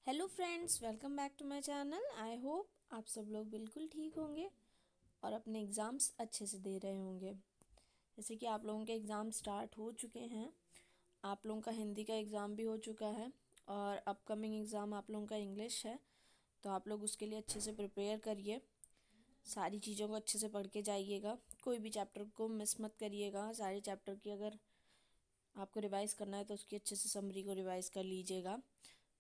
Hello friends, welcome back to my channel. I hope आप सब लोग बिल्कुल ठीक होंगे और अपने एग्ज़ाम्स अच्छे से दे रहे होंगे। जैसे कि आप लोगों के एग्ज़ाम स्टार्ट हो चुके हैं। आप लोगों का हिंदी का एग्ज़ाम भी हो चुका है और अपकमिंग एग्ज़ाम आप लोगों का इंग्लिश है। तो आप लोग उसके लिए अच्छे से प्रिपेयर करिए, सारी चीज़ों को अच्छे से पढ़ के जाइएगा, कोई भी चैप्टर को मिस मत करिएगा। सारे चैप्टर की अगर आपको रिवाइज़ करना है तो उसकी अच्छे से समरी को रिवाइज़ कर लीजिएगा।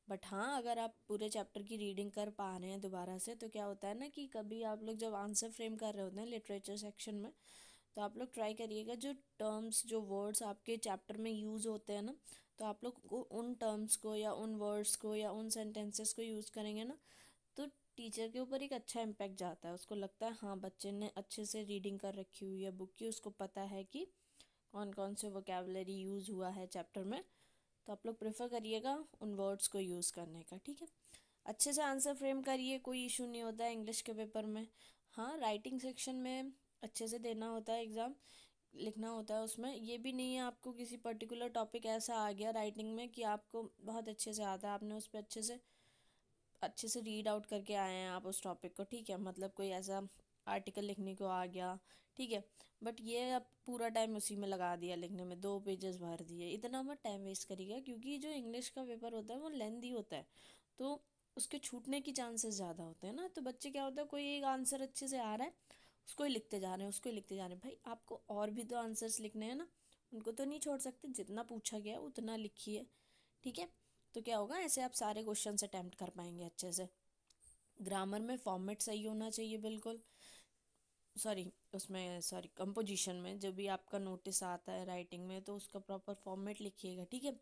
बट हाँ, अगर आप पूरे चैप्टर की रीडिंग कर पा रहे हैं दोबारा से, तो क्या होता है ना कि कभी आप लोग जब आंसर फ्रेम कर रहे होते हैं लिटरेचर सेक्शन में, तो आप लोग ट्राई करिएगा जो टर्म्स जो वर्ड्स आपके चैप्टर में यूज़ होते हैं ना, तो आप लोग को उन टर्म्स को या उन वर्ड्स को या उन सेंटेंसेस को यूज़ करेंगे ना, तो टीचर के ऊपर एक अच्छा इम्पैक्ट जाता है। उसको लगता है हाँ, बच्चे ने अच्छे से रीडिंग कर रखी हुई है बुक की, उसको पता है कि कौन कौन से वोकेबलरी यूज़ हुआ है चैप्टर में। तो आप लोग प्रेफर करिएगा उन वर्ड्स को यूज़ करने का, ठीक है। अच्छे से आंसर फ्रेम करिए, कोई इशू नहीं होता है इंग्लिश के पेपर में। हाँ, राइटिंग सेक्शन में अच्छे से देना होता है एग्ज़ाम, लिखना होता है। उसमें ये भी नहीं है आपको किसी पर्टिकुलर टॉपिक ऐसा आ गया राइटिंग में कि आपको बहुत अच्छे से आता है, आपने उस पर अच्छे से रीड आउट करके आए हैं आप उस टॉपिक को, ठीक है। मतलब कोई ऐसा आर्टिकल लिखने को आ गया, ठीक है। बट ये अब पूरा टाइम उसी में लगा दिया लिखने में, 2 पेजेस भर दिए, इतना मत टाइम वेस्ट करिएगा, क्योंकि जो इंग्लिश का पेपर होता है वो लेंदी होता है, तो उसके छूटने की चांसेस ज़्यादा होते हैं ना। तो बच्चे क्या होता है, कोई एक आंसर अच्छे से आ रहा है, उसको ही लिखते जा रहे हैं, उसको ही लिखते जा रहे हैं। भाई, आपको और भी तो आंसर्स लिखने हैं ना, उनको तो नहीं छोड़ सकते। जितना पूछा गया है उतना लिखिए, ठीक है। तो क्या होगा, ऐसे आप सारे क्वेश्चन अटैम्प्ट कर पाएंगे अच्छे से। ग्रामर में फॉर्मेट सही होना चाहिए बिल्कुल। सॉरी कंपोजिशन में जब भी आपका नोटिस आता है राइटिंग में, तो उसका प्रॉपर फॉर्मेट लिखिएगा, ठीक है।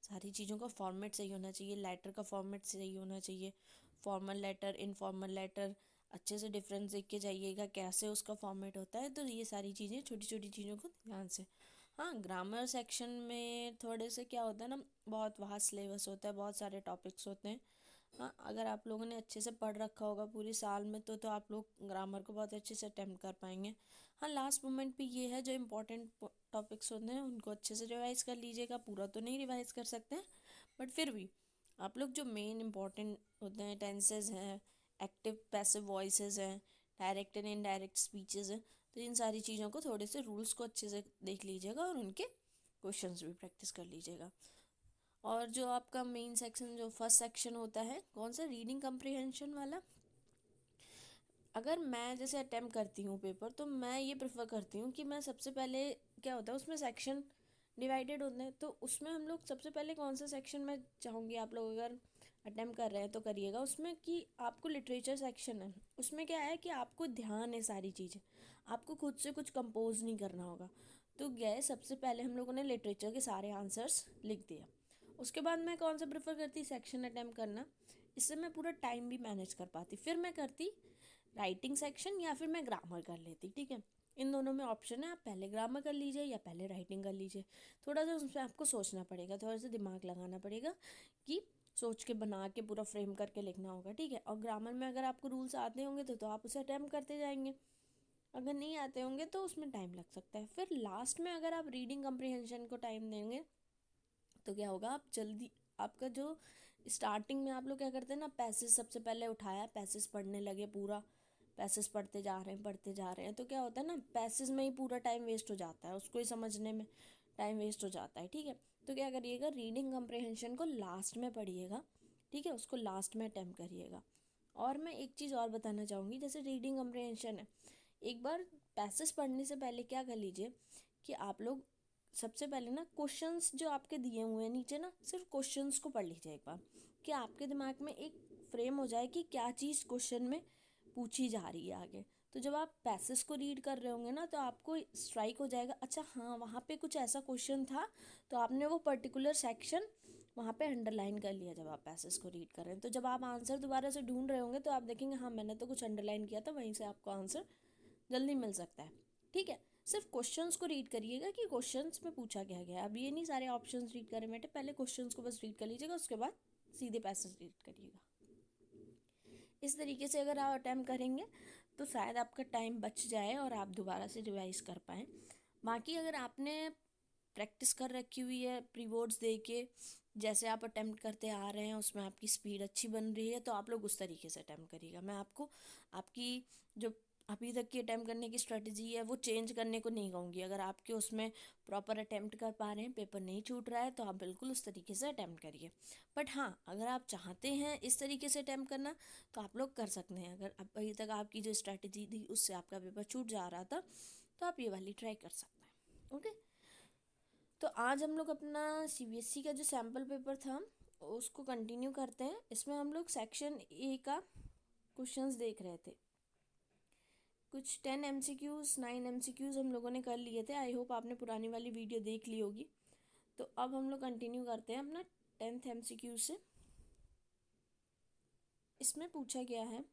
सारी चीज़ों का फॉर्मेट सही होना चाहिए, लेटर का फॉर्मेट सही होना चाहिए, फॉर्मल लेटर, इनफॉर्मल लेटर, अच्छे से डिफरेंस देख के जाइएगा कैसे उसका फॉर्मेट होता है। तो ये सारी चीज़ें, छोटी छोटी चीज़ों को ध्यान से। हाँ, ग्रामर सेक्शन में थोड़े से क्या होता है ना, बहुत वास्ट सिलेबस होता है, बहुत सारे टॉपिक्स होते हैं। हाँ, अगर आप लोगों ने अच्छे से पढ़ रखा होगा पूरे साल में, तो आप लोग ग्रामर को बहुत अच्छे से अटेम्प्ट कर पाएंगे। हाँ, लास्ट मोमेंट पे ये है, जो इम्पोर्टेंट टॉपिक्स होते हैं उनको अच्छे से रिवाइज कर लीजिएगा। पूरा तो नहीं रिवाइज कर सकते हैं, बट फिर भी आप लोग जो मेन इम्पॉर्टेंट होते हैं, टेंसेज हैं, एक्टिव पैसिव वॉइसेस हैं, डायरेक्ट एंड इनडायरेक्ट स्पीचेस हैं, तो इन सारी चीज़ों को, थोड़े से रूल्स को अच्छे से देख लीजिएगा और उनके क्वेश्चंस भी प्रैक्टिस कर लीजिएगा। और जो आपका मेन सेक्शन, जो फर्स्ट सेक्शन होता है, कौन सा, रीडिंग कम्प्रिहेंशन वाला, अगर मैं जैसे अटेम्प्ट करती हूँ पेपर, तो मैं ये प्रेफर करती हूँ कि मैं सबसे पहले, क्या होता है उसमें सेक्शन डिवाइडेड होते हैं, तो उसमें हम लोग सबसे पहले कौन सा सेक्शन में चाहूँगी, आप लोग अगर अटेम्प्ट कर रहे हैं तो करिएगा उसमें कि आपको लिटरेचर सेक्शन है। उसमें क्या है कि आपको ध्यान है सारी चीज़ें, आपको खुद से कुछ कंपोज नहीं करना होगा। तो गए सबसे पहले हम लोगों ने लिटरेचर के सारे आंसर्स लिख दिए। उसके बाद मैं कौन सा प्रेफर करती, सेक्शन अटेम्प्ट करना। इससे मैं पूरा टाइम भी मैनेज कर पाती। फिर मैं करती राइटिंग सेक्शन या फिर मैं ग्रामर कर लेती, ठीक है। इन दोनों में ऑप्शन है, आप पहले ग्रामर कर लीजिए या पहले राइटिंग कर लीजिए। थोड़ा सा उसमें आपको सोचना पड़ेगा, थोड़ा सा दिमाग लगाना पड़ेगा कि सोच के बना के पूरा फ्रेम करके लिखना होगा, ठीक है। और ग्रामर में अगर आपको रूल्स आते होंगे तो आप उसे अटैम्प्ट करते जाएंगे, अगर नहीं आते होंगे तो उसमें टाइम लग सकता है। फिर लास्ट में अगर आप रीडिंग कम्प्रिहेंशन को टाइम देंगे, तो क्या होगा, आप जल्दी, आपका जो स्टार्टिंग में आप लोग क्या करते हैं ना, पैसेज सबसे पहले उठाया, पैसेज पढ़ने लगे, पूरा पैसेज पढ़ते जा रहे हैं, तो क्या होता है ना, पैसेज में ही पूरा टाइम वेस्ट हो जाता है, उसको ही समझने में टाइम वेस्ट हो जाता है, ठीक है। तो क्या करिएगा, रीडिंग कम्प्रिहेंशन को लास्ट में पढ़िएगा, ठीक है, उसको लास्ट में अटैम्प्ट करिएगा। और मैं एक चीज़ और बताना चाहूँगी, जैसे रीडिंग कम्प्रिहेंशन है, एक बार पैसेज पढ़ने से पहले क्या कर लीजिए कि आप लोग सबसे पहले ना क्वेश्चंस जो आपके दिए हुए हैं नीचे ना, सिर्फ क्वेश्चंस को पढ़ लीजिए एक बार, कि आपके दिमाग में एक फ्रेम हो जाए कि क्या चीज़ क्वेश्चन में पूछी जा रही है आगे। तो जब आप पैसेज को रीड कर रहे होंगे ना, तो आपको स्ट्राइक हो जाएगा, अच्छा हाँ, वहाँ पे कुछ ऐसा क्वेश्चन था, तो आपने वो पर्टिकुलर सेक्शन वहाँ पे अंडरलाइन कर लिया जब आप पैसेज को रीड कर रहे हैं। तो जब आप आंसर दोबारा से ढूंढ रहे होंगे, तो आप देखेंगे हाँ, मैंने तो कुछ अंडरलाइन किया था, वहीं से आपको आंसर जल्दी मिल सकता है, ठीक है। सिर्फ क्वेश्चंस को रीड करिएगा कि क्वेश्चंस में पूछा क्या गया है। अब ये नहीं सारे ऑप्शंस रीड करें बेटे, पहले क्वेश्चंस को बस रीड कर लीजिएगा, उसके बाद सीधे पैसेज रीड करिएगा। इस तरीके से अगर आप अटैम्प्ट करेंगे तो शायद आपका टाइम बच जाए और आप दोबारा से रिवाइज कर पाएँ। बाकी अगर आपने प्रैक्टिस कर रखी हुई है प्री बोर्ड्स दे के, जैसे आप अटेम्प्ट करते आ रहे हैं उसमें आपकी स्पीड अच्छी बन रही है, तो आप लोग उस तरीके से अटेम्प्ट करिएगा। मैं आपको आपकी जो अभी तक की अटेम्प्ट करने की स्ट्रेटजी है वो चेंज करने को नहीं कहूँगी। अगर आपके उसमें प्रॉपर अटेम्प्ट कर पा रहे हैं, पेपर नहीं छूट रहा है, तो आप बिल्कुल उस तरीके से अटेम्प्ट करिए। बट हाँ, अगर आप चाहते हैं इस तरीके से अटेम्प्ट करना तो आप लोग कर सकते हैं। अगर अभी तक आपकी जो स्ट्रेटजी थी उससे आपका पेपर छूट जा रहा था, तो आप ये वाली ट्राई कर सकते हैं। ओके, तो आज हम लोग अपना सीबीएसई का जो सैम्पल पेपर था उसको कंटिन्यू करते हैं। इसमें हम लोग सेक्शन ए का क्वेश्चंस देख रहे थे। कुछ 10 MCQs 9 MCQs हम लोगों ने कर लिए थे। आई होप आपने पुरानी वाली वीडियो देख ली होगी। तो अब हम लोग कंटिन्यू करते हैं अपना 10th MCQ से। इसमें पूछा गया है,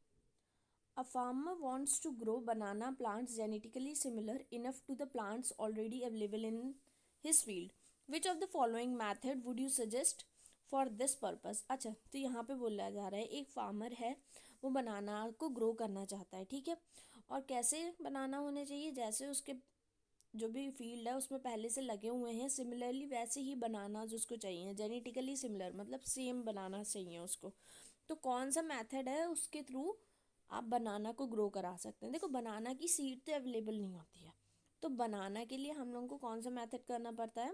A farmer wants to grow banana plants genetically similar enough to the plants already available in his field. Which of the following method would you suggest for this purpose? अच्छा, तो यहाँ पे बोला जा रहा है एक फार्मर है, वो बनाना को ग्रो करना चाहता है, ठीक है। और कैसे बनाना होने चाहिए, जैसे उसके जो भी फील्ड है उसमें पहले से लगे हुए हैं सिमिलरली वैसे ही बनाना जो उसको चाहिए, जेनेटिकली सिमिलर मतलब सेम बनाना चाहिए उसको। तो कौन सा मेथड है उसके थ्रू आप बनाना को ग्रो करा सकते हैं। देखो, बनाना की सीड तो अवेलेबल नहीं होती है, तो बनाना के लिए हम लोगों को कौन सा मेथड करना पड़ता है,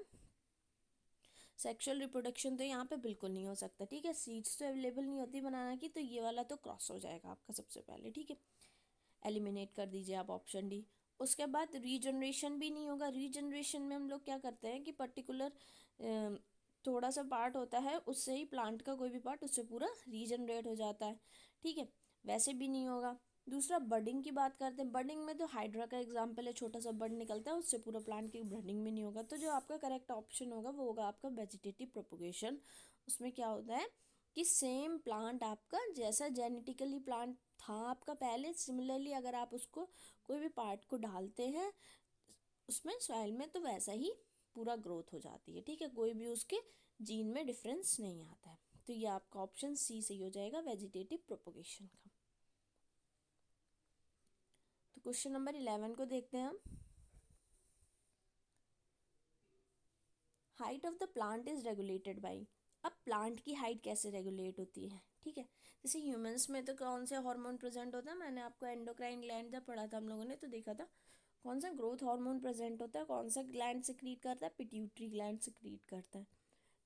सेक्सुअल रिप्रोडक्शन तो यहाँ पे बिल्कुल नहीं हो सकता, ठीक है। सीड्स तो अवेलेबल नहीं होती बनाना की, तो ये वाला तो क्रॉस हो जाएगा आपका सबसे पहले, ठीक है। एलिमिनेट कर दीजिए आप ऑप्शन डी। उसके बाद रीजनरेशन भी नहीं होगा। रीजनरेशन में हम लोग क्या करते हैं कि पर्टिकुलर थोड़ा सा पार्ट होता है, उससे ही प्लांट का कोई भी पार्ट उससे पूरा रीजनरेट हो जाता है, ठीक है। वैसे भी नहीं होगा। दूसरा, बडिंग की बात करते हैं। बडिंग में तो हाइड्रा का एग्जाम्पल है, छोटा सा बड निकलता है, उससे पूरा प्लांट की बडिंग में नहीं होगा। तो जो आपका करेक्ट ऑप्शन होगा वो होगा आपका वेजिटेटिव प्रोपोगेशन। उसमें क्या होता है कि सेम प्लांट आपका जैसा जेनेटिकली प्लांट था आपका पहले, सिमिलरली अगर आप उसको कोई भी पार्ट को डालते हैं उसमें सॉइल में, तो वैसा ही पूरा ग्रोथ हो जाती है, ठीक है। कोई भी उसके जीन में डिफरेंस नहीं आता है। तो ये आपका ऑप्शन सी सही हो जाएगा, वेजिटेटिव प्रोपोगेशन का। तो क्वेश्चन नंबर 11 को देखते हैं हम। Height of the plant is regulated by. अब प्लांट की हाइट कैसे रेगुलेट होती है, ठीक है। जैसे ह्यूमंस में तो कौन से हार्मोन प्रेजेंट होता है, मैंने आपको एंडोक्राइन ग्लैंड जब पढ़ा था हम लोगों ने तो देखा था कौन सा ग्रोथ हार्मोन प्रेजेंट होता है, कौन सा ग्लैंड सिक्रीट करता है, पिट्यूटरी ग्लैंड सिक्रीट करता है।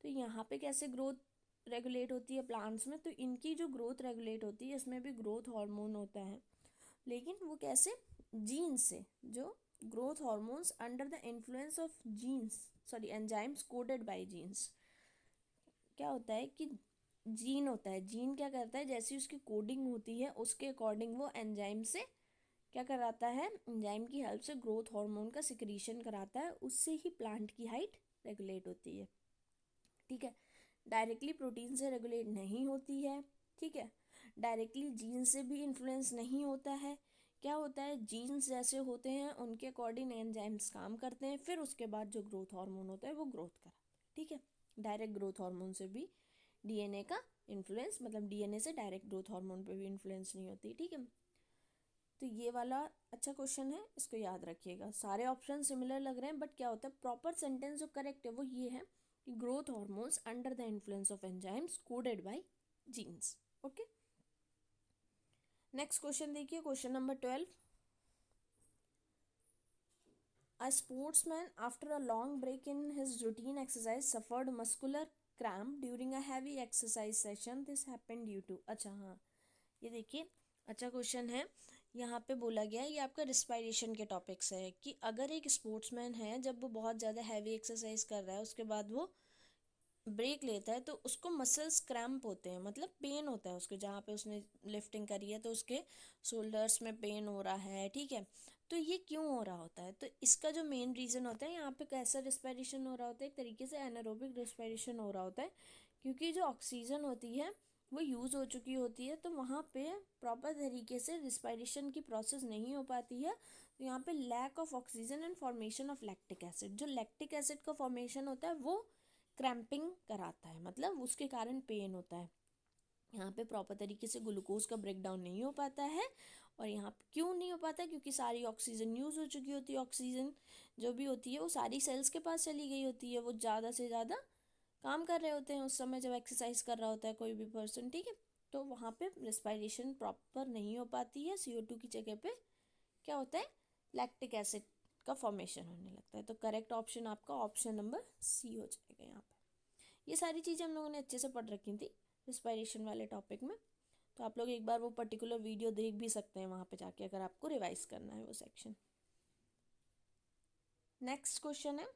तो यहाँ पे कैसे ग्रोथ रेगुलेट होती है प्लांट्स में, तो इनकी जो ग्रोथ रेगुलेट होती है इसमें भी ग्रोथ हार्मोन होता है, लेकिन वो कैसे, जीन से। जो growth hormones under the influence of genes, sorry enzymes coded by genes. क्या होता है कि जीन होता है, जीन क्या करता है, जैसी उसकी कोडिंग होती है उसके अकॉर्डिंग वो एंजाइम से क्या कराता है, एंजाइम की हेल्प से ग्रोथ हार्मोन का सिक्रीशन कराता है, उससे ही प्लांट की हाइट रेगुलेट होती है, ठीक है। डायरेक्टली प्रोटीन से रेगुलेट नहीं होती है, ठीक है। डायरेक्टली जीन से भी इन्फ्लुएंस नहीं होता है। क्या होता है, जीन्स जैसे होते हैं उनके अकॉर्डिंग एंजाइम्स काम करते हैं, फिर उसके बाद जो ग्रोथ हार्मोन होता है वो ग्रोथ कराता है, ठीक है। डायरेक्ट ग्रोथ हार्मोन से भी डीएनए का इन्फ्लुएंस, मतलब डीएनए से डायरेक्ट ग्रोथ हार्मोन पे भी इन्फ्लुएंस नहीं होती, ठीक है। तो ये वाला अच्छा क्वेश्चन है, इसको याद रखिएगा। सारे ऑप्शन सिमिलर लग रहे हैं, बट क्या होता है प्रॉपर सेंटेंस जो करेक्ट है वो ये है कि growth hormones under the influence of enzymes coded by genes. Okay, next question देखिए, question number 12। A sportsman after a long break in his routine exercise suffered muscular cramp during a heavy exercise session. This happened due to, अच्छा हाँ, ये देखिए अच्छा question है। यहाँ पे बोला गया है, ये आपका रिस्पायरेशन के टॉपिक से है कि अगर एक स्पोर्ट्समैन है जब वो बहुत ज़्यादा हैवी एक्सरसाइज कर रहा है उसके बाद वो ब्रेक लेता है तो उसको मसल्स क्रैम्प होते हैं, मतलब पेन होता है उसके, जहाँ पे उसने लिफ्टिंग करी है तो उसके शोल्डर्स में पेन हो रहा है, ठीक है। तो ये क्यों हो रहा होता है, तो इसका जो मेन रीज़न होता है यहाँ पे कैसा रिस्पायरेशन हो रहा होता है, एक तरीके से एनारोबिक रिस्पायरेशन हो रहा होता है, क्योंकि जो ऑक्सीजन होती है वो यूज़ हो चुकी होती है, तो वहाँ पे प्रॉपर तरीके से रिस्पायरेशन की प्रोसेस नहीं हो पाती है। तो यहाँ पे lack of oxygen and formation of lactic acid, जो लैक्टिक एसिड का फॉर्मेशन होता है वो क्रैम्पिंग कराता है, मतलब उसके कारण पेन होता है। यहाँ पे प्रॉपर तरीके से ग्लूकोज का ब्रेक डाउन नहीं हो पाता है। और यहाँ पे क्यों नहीं हो पाता, क्योंकि सारी ऑक्सीजन यूज़ हो चुकी होती है। ऑक्सीजन जो भी होती है वो सारी सेल्स के पास चली गई होती है, वो ज़्यादा से ज़्यादा काम कर रहे होते हैं उस समय जब एक्सरसाइज कर रहा होता है कोई भी पर्सन, ठीक है। तो वहाँ पे रिस्पायरेशन प्रॉपर नहीं हो पाती है, CO2 की जगह पे क्या होता है, लैक्टिक एसिड का फॉर्मेशन होने लगता है। तो करेक्ट ऑप्शन आपका ऑप्शन नंबर C हो जाएगा यहाँ पे। ये सारी चीज़ें हम लोगों ने अच्छे से पढ़ रखी थी रिस्पायरेशन वाले टॉपिक में। तो आप लोग एक बार वो पर्टिकुलर वीडियो देख भी सकते हैं वहाँ पे जाके, अगर आपको रिवाइज करना है वो सेक्शन। नेक्स्ट क्वेश्चन है,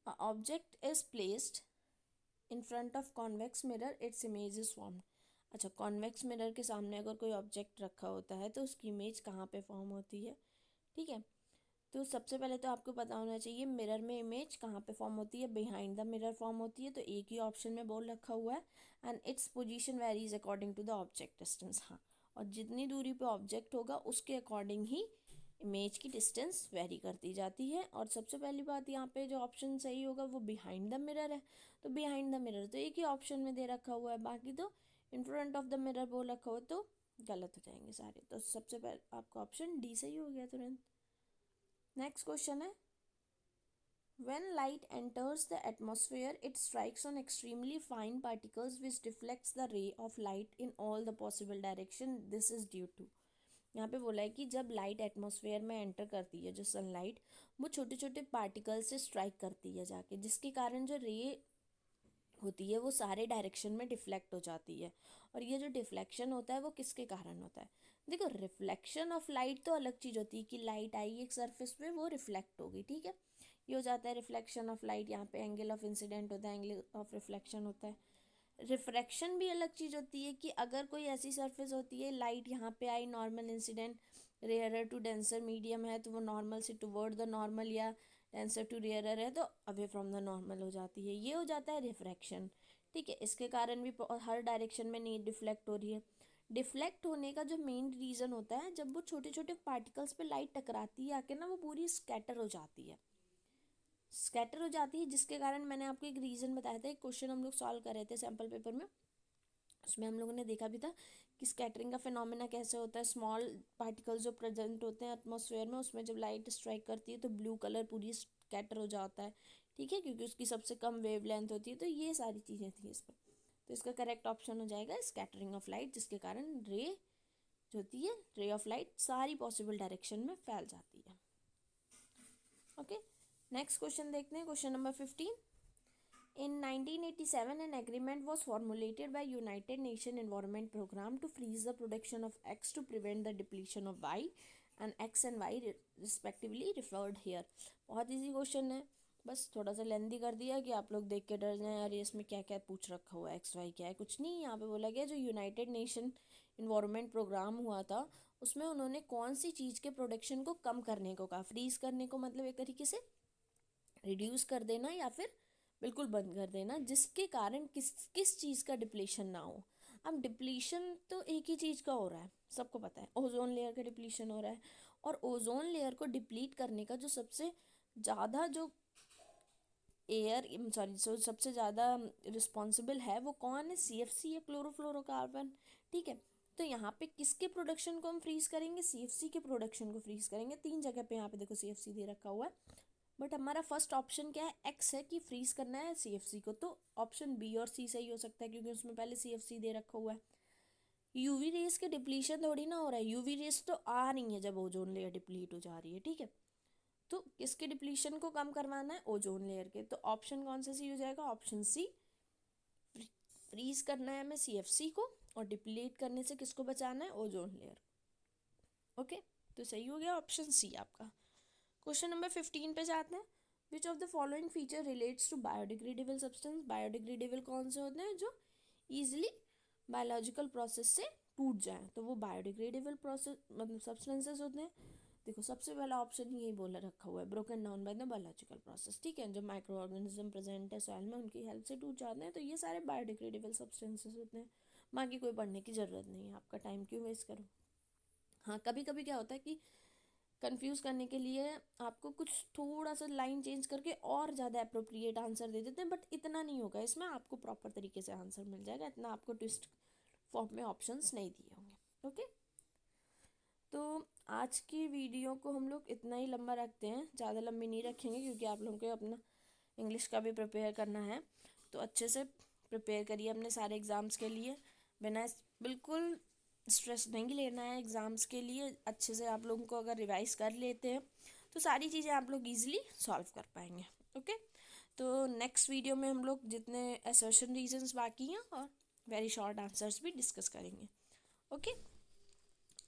object is placed in front of convex mirror, its image is formed. अच्छा, कॉन्वेक्स मिरर के सामने अगर कोई ऑब्जेक्ट रखा होता है तो उसकी इमेज कहाँ पे फॉर्म होती है, ठीक है। तो सबसे पहले तो आपको पता होना चाहिए मिरर में इमेज कहाँ पे फॉर्म होती है, बिहाइंड द मिरर फॉर्म होती है। तो एक ही ऑप्शन में बोल रखा हुआ है, and its position varies according to the object distance. हाँ, और जितनी दूरी पे ऑब्जेक्ट होगा उसके अकॉर्डिंग ही इमेज की डिस्टेंस वेरी करती जाती है। और सबसे पहली बात यहाँ पे जो ऑप्शन सही होगा वो बिहाइंड द मिरर है। तो बिहाइंड द मिरर तो एक ही ऑप्शन में दे रखा हुआ है, बाकी तो in front of the mirror बोल रखा हुआ तो गलत हो जाएंगे सारे। तो सबसे पहले आपका ऑप्शन डी सही हो गया तुरंत। नेक्स्ट क्वेश्चन है, when light enters the atmosphere it strikes on extremely fine particles which deflects the ray of light in all the possible direction, this is due to। यहाँ पे बोला है कि जब लाइट एटमॉस्फेयर में एंटर करती है जो सनलाइट, वो छोटे छोटे पार्टिकल से स्ट्राइक करती है जाके, जिसके कारण जो रे होती है वो सारे डायरेक्शन में डिफ्लेक्ट हो जाती है। और ये जो डिफ्लेक्शन होता है वो किसके कारण होता है, देखो रिफ्लेक्शन ऑफ लाइट तो अलग चीज़ होती है कि लाइट आई एक सरफेस पे वो रिफ्लेक्ट होगी, ठीक है, ये हो जाता है रिफ्लेक्शन ऑफ लाइट। यहाँ पे एंगल ऑफ इंसिडेंट होता है, एंगल ऑफ रिफ्लेक्शन होता है। रिफ्रैक्शन भी अलग चीज़ होती है कि अगर कोई ऐसी सरफेस होती है लाइट यहाँ पे आई, normal incident, rarer to denser medium है तो वो नॉर्मल से टुवर्ड द नॉर्मल, या डेंसर टू रेयरर है तो अवे फ्रॉम द नॉर्मल हो जाती है, ये हो जाता है रिफ्रैक्शन, ठीक है। इसके कारण भी हर डायरेक्शन में नहीं डिफ्लेक्ट हो रही है। डिफ्लेक्ट होने का जो मेन रीज़न होता है, जब वो छोटे छोटे पार्टिकल्स पे लाइट टकराती है आके ना, वो पूरी स्कैटर हो जाती है, स्कैटर हो जाती है, जिसके कारण मैंने आपको एक रीज़न बताया था। एक क्वेश्चन हम लोग सॉल्व कर रहे थे सैम्पल पेपर में, उसमें हम लोगों ने देखा भी था कि स्कैटरिंग का फिनोमेना कैसे होता है। स्मॉल पार्टिकल्स जो प्रेजेंट होते हैं एटमॉस्फेयर में, उसमें जब लाइट स्ट्राइक करती है तो ब्लू कलर पूरी स्कैटर हो जाता है, ठीक है, क्योंकि उसकी सबसे कम वेव लेंथ होती है। तो ये सारी चीज़ें थी इस पर। तो इसका करेक्ट ऑप्शन हो जाएगा स्कैटरिंग ऑफ लाइट, जिसके कारण रे जो होती है, रे ऑफ लाइट सारी पॉसिबल डायरेक्शन में फैल जाती है। ओके, नेक्स्ट क्वेश्चन देखते हैं, question number 15। In 1987, an agreement was formulated by United Nations Environment Program to freeze the production of X to prevent the depletion of Y, and X and Y respectively referred here। बहुत easy question है, बस थोड़ा सा लेंदी कर दिया कि आप लोग देख के डर जाएं यार इसमें क्या क्या पूछ रखा हुआ है, एक्स वाई क्या है, कुछ नहीं। यहाँ पे बोला गया जो यूनाइटेड नेशन इन्वायरमेंट प्रोग्राम हुआ था उसमें उन्होंने कौन सी चीज़ के प्रोडक्शन को कम करने को कहा। फ्रीज करने को मतलब एक तरीके से रिड्यूस कर देना या फिर बिल्कुल बंद कर देना, जिसके कारण किस किस चीज़ का डिप्लीशन ना हो। अब डिप्लीशन तो एक ही चीज़ का हो रहा है, सबको पता है, ओजोन लेयर का डिप्लीशन हो रहा है। और ओजोन लेयर को डिप्लीट करने का जो सबसे ज़्यादा जो सबसे ज़्यादा रिस्पॉन्सिबल है वो कौन है, CFC या क्लोरोफ्लोरोकार्बन, ठीक है। तो यहाँ पे किसके प्रोडक्शन को हम फ्रीज करेंगे, CFC के प्रोडक्शन को फ्रीज करेंगे। 3 जगह पे यहाँ पे देखो CFC दे रखा हुआ है, बट हमारा फर्स्ट ऑप्शन क्या है, एक्स है कि फ्रीज करना है CFC को। तो ऑप्शन बी और सी सही हो सकता है, क्योंकि उसमें पहले CFC दे रखा हुआ है। यूवी रेस के डिप्लीशन थोड़ी ना हो रहा है, यूवी रेस तो आ रही है जब ओजोन लेयर डिप्लीट हो जा रही है, ठीक है। तो किसके डिप्लीशन को कम करवाना है, ओजोन लेयर के। तो ऑप्शन कौन सा सी हो जाएगा, ऑप्शन सी। फ्रीज करना है हमें CFC को, और डिप्लीट करने से किसको बचाना है, ओजोन लेयर। ओके, तो सही हो गया ऑप्शन सी आपका। क्वेश्चन नंबर 15 पे जाते हैं। Which of the following feature relates to biodegradable substance. Biodegradable कौन से होते हैं, जो ईजिली बायोलॉजिकल प्रोसेस से टूट जाएं, तो वो बायोडिग्रेडेबल प्रोसेस मतलब सब्सटेंसेस होते हैं। देखो सबसे पहला ऑप्शन यही बोला रखा हुआ है, broken down by the biological process, ठीक है। जो माइक्रो ऑर्गेनिज्म प्रेजेंट है सॉइल में उनकी हेल्प से टूट जाते हैं, तो ये सारे बायोडिग्रेडेबल सब्सटेंसेस होते हैं। बाकी कोई पढ़ने की ज़रूरत नहीं है, आपका टाइम क्यों वेस्ट करो। हाँ, कभी कभी क्या होता है कि कंफ्यूज करने के लिए आपको कुछ थोड़ा सा लाइन चेंज करके और ज़्यादा अप्रोप्रिएट आंसर दे देते हैं, बट इतना नहीं होगा इसमें, आपको प्रॉपर तरीके से आंसर मिल जाएगा, इतना आपको ट्विस्ट फॉर्म में ऑप्शंस नहीं दिए होंगे। ओके, तो आज की वीडियो को हम लोग इतना ही लंबा रखते हैं, ज़्यादा लंबी नहीं रखेंगे क्योंकि आप लोगों को अपना इंग्लिश का भी प्रिपेयर करना है। तो अच्छे से प्रिपेयर करिए अपने सारे एग्ज़ाम्स के लिए, बिना बिल्कुल स्ट्रेस नहीं लेना है एग्ज़ाम्स के लिए। अच्छे से आप लोगों को अगर रिवाइज कर लेते हैं तो सारी चीज़ें आप लोग ईजिली सॉल्व कर पाएंगे। ओके, तो नेक्स्ट वीडियो में हम लोग जितने असर्शन रीजंस बाकी हैं और वेरी शॉर्ट आंसर्स भी डिस्कस करेंगे। ओके,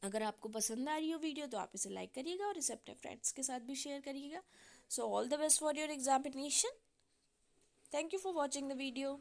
अगर आपको पसंद आ रही हो वीडियो तो आप इसे लाइक करिएगा और इसे अपने फ्रेंड्स के साथ भी शेयर करिएगा। So all the best for your examination. Thank you for watching the video.